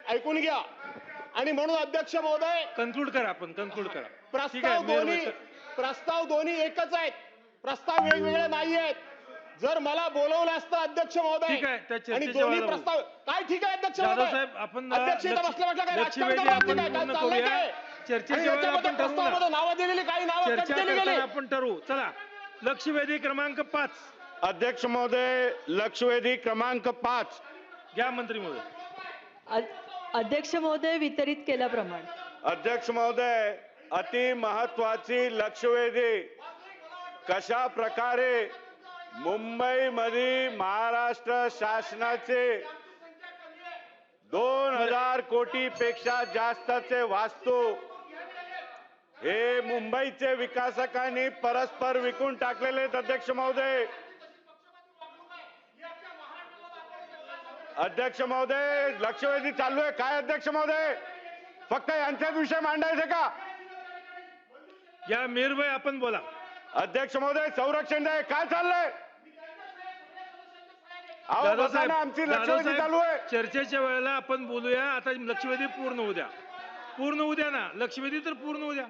ऐकून घ्या. आणि म्हणून अध्यक्ष महोदय, कन्क्लूड करा, आपण कन्क्लूड करा. प्रस्ताव दोन्ही एकच आहेत, प्रस्ताव वेगवेगळे नाही आहेत. जर मला बोलवलं असतं अध्यक्ष महोदय ठीक आहे, त्या आणि चर्चेच्या दोन्ही वेळेला प्रस्ताव काय ठीक आहे अध्यक्ष जाधव महोदय, साहेब, आपण अध्यक्ष इथं बसल्या बसल्या काय राजकारण लक्षवेधी करणार आपण नाही, काय पूर्ण चाललंय करूया. काय? चर्चेच्या आणि वेळेला याच्यामध्ये आपण ठरवू ना. प्रस्तावामध्ये नावं दिलेली, काही नावं कट चर्चा केली गेली. करताना आपण ठरवू. चला, लक्षवेधी क्रमांक 5 अध्यक्ष महोदय, लक्षवेधी क्रमांक 5 घ्या मंत्री महोदय. अध्यक्ष महोदय, वितरित केल्याप्रमाणे. अध्यक्ष महोदय, अति महत्वाची लक्षवेधी कशा प्रकारे मुंबईमध्ये महाराष्ट्र शासनाचे 2000 कोटीपेक्षा जास्तचे वास्तू हे मुंबईचे विकासकांनी परस्पर विकून टाकलेले आहेत. अध्यक्ष महोदय, अध्यक्ष महोदय, लक्षवेधी चालू आहे काय? अध्यक्ष महोदय, फक्त यांच्याच विषय मांडायचे का? या मीरभाई, आपण बोला. अध्यक्ष महोदय, संरक्षण द्या, काय चाललंय? अहो जाधव बसा साहेब, ना, आमची जाधव लक्षवेधी चालू आहे. साहेब, चर्चेच्या वेळेला आपण बोलूया. आता लक्षवेधी पूर्ण होऊ द्या. पूर्ण होऊ द्या ना, लक्षवेधी तर पूर्ण होऊ द्या.